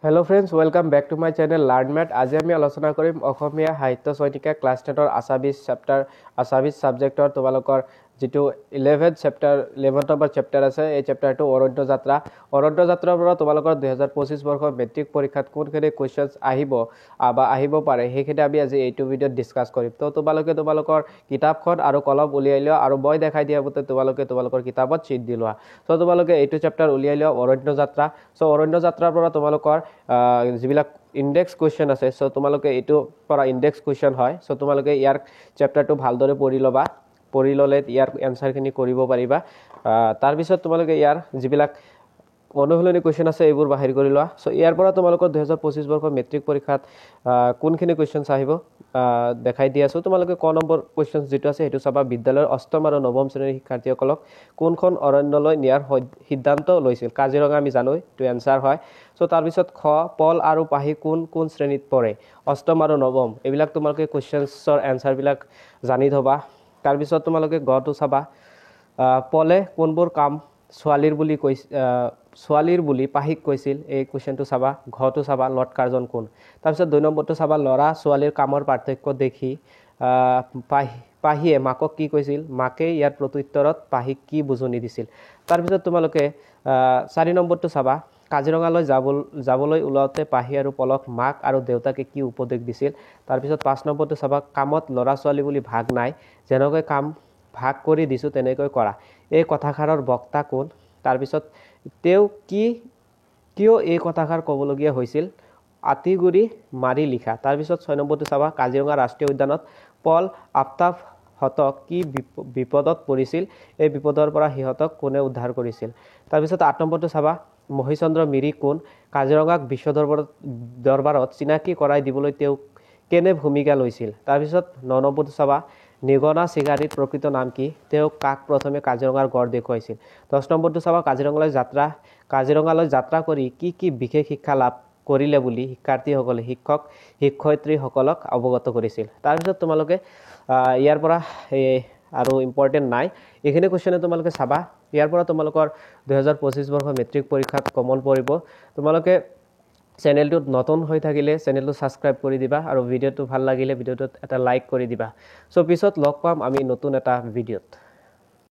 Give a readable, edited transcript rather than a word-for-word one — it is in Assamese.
Hello friends, welcome back to my channel LearnMath. আজি আমি আলোচনা কৰিম অসমীয়া সাহিত্য চয়নিকা ক্লাছ 10 ৰ আছামিজ চেপ্টাৰ আছামিজ সাবজেক্টৰ তোমালোকৰ যেটো 11th chapter 11th number chapter আছে এই চেপ্টাৰটো অৰণ্য যাত্ৰাৰ পৰা তোমালোকৰ 2025 বৰ্ষৰ মেট্ৰিক পৰীক্ষাত কোনখিনি কোৱেশ্চনছ আহিব পাৰে হেখিনি আমি আজি এইটো ভিডিঅ'ত ডিসকাস কৰিম তো তোমালোকৰ কিতাপখন আৰু কলম উলিয়াই লিয়া আৰু মই দেখাই দিয়া মতে তোমালোকৰ কিতাপত চিট দি লোৱা তো তোমালোকে এইটো চেপ্টাৰ উলিয়াই লিয়া অৰণ্য যাত্ৰা সো অৰণ্য যাত্ৰাৰ পৰা তোমালোকৰ যিবিলাক ইনডেক্স কোৱেশ্চন আছে সো তোমালোকে এইটো পৰা ইনডেক্স কোৱেশ্চন হয় সো তোমালোকে ইয়াৰ চেপ্টাৰটো ভালদৰে পঢ়ি লবা পঢ়ি ললে ইয়াৰ এনসাৰখিনি কৰিব পাৰিবা তাৰ পিছত তোমালোকে ইয়াৰ যিবিলাক অনুশীলনী কোৱেশ্চন আছে এইবোৰ বাহিৰ কৰি লোৱা সো ইয়াৰ পৰা তোমালোকৰ 2025 বৰ্ষৰ মেট্ৰিক পৰীক্ষাত কোনখিনি কোৱেশ্চনছ আহিব দেখাই দি আছো তোমালোকে ক নম্বৰ কোৱেশ্চনছ যেটো আছে হেতু চাবা বিদ্যালয়ৰ অষ্টম আৰু নৱম শ্ৰেণীৰ শিক্ষাৰ্থীসকলক কোনখন অৰণ্যলৈ নিয়াৰ সিদ্ধান্ত লৈছিল কাজিৰঙা আমি জানো টু এনসাৰ হয় সো তাৰ পিছত খ পল আৰু পাহি কোন শ্ৰেণীত পৰে অষ্টম আৰু নৱম এবিলাক তোমালোকে কোৱেশ্চনছৰ এনসাৰ বিলাক জানি থবা তাৰ পিছত তোমালোকে গটো চাবা পলে কোনবোৰ কাম ছোৱালীৰ বুলি পাহিক কৈছিল এই কোৱেশ্চনটো চাবা ঘটো চাবা লৰ্ড কাৰ্জন কোন তাৰ পিছত দুই নম্বৰটো চাবা লৰা ছোৱালীৰ কামৰ পাৰ্থক্য দেখি পাহিয়ে মাকক কি কৈছিল মাকে ইয়াৰ প্ৰত্যুত্তৰত পাহিক কি বুজনি দিছিল তাৰ পিছত তোমালোকে 4 নম্বৰটো চাবা কাজিৰঙালৈ যাবলৈ উলাওতে পাহি আৰু পলক মাক আৰু দেউতাকে কি উপদেশ দিছিল তাৰ পিছত 5 নম্বৰটো চাবা কামত লৰা ছোৱালী বুলি ভাগ নাই যেনকৈ কাম ভাগ কৰি দিছো তেনেকৈ কৰা এই কথাষাৰৰ বক্তা কোন তাৰ পিছত তেও কিয় এই কথাষাৰ কবলগীয়া হৈছিল আতিগুৰি মাৰি লিখা তাৰ পিছত 6 নম্বৰটো চাবা কাজিৰঙা ৰাষ্ট্ৰীয় উদ্যানত পল আফতাব হতক কি বিপদত পৰিছিল এই বিপদৰ পৰা হিহতক কোনে উদ্ধাৰ কৰিছিল তাৰ পিছত 8 নম্বৰটো চাবা মহিচন্দ্ৰ মিৰি কোন কাজিৰঙাক বিশ্ব দৰবাৰত চিনাকি কৰাই দিবলৈ তেও কেনে ভূমিকা লৈছিল তাৰ পিছত 9 নম্বৰটো চাবা নিগনা চিগাৰীৰ প্ৰকৃত নাম কি তেও কাক প্ৰথমে কাজিৰঙাৰ গড় দেখুৱাইছিল 10 নম্বৰটো চাবা কাজিৰঙালৈ যাত্ৰা কৰি কি বিশেষ শিক্ষা লাভ কৰিলে বুলি শিক্ষাৰ্থীসকলে শিক্ষয়িত্ৰীসকলক অৱগত কৰিছিল তাৰ পিছত তোমালোকে ইয়াৰ পৰা আৰু ইম্পৰ্টেন্ট নাই এখিনি কোৱেশ্চনে তোমালোকে চাবা ইয়াৰ পৰা তোমালোকৰ 2025 বৰ্ষৰ মেট্ৰিক পৰীক্ষাত কমন পৰিব তোমালোকে চেনেলটো নতুন হৈ থাকিলে চেনেলটো সাবস্ক্ৰাইব কৰি দিবা আৰু ভিডিওটো ভাল লাগিলে ভিডিওটোত এটা লাইক কৰি দিবা সো পিছত লগ পাম আমি নতুন এটা ভিডিওত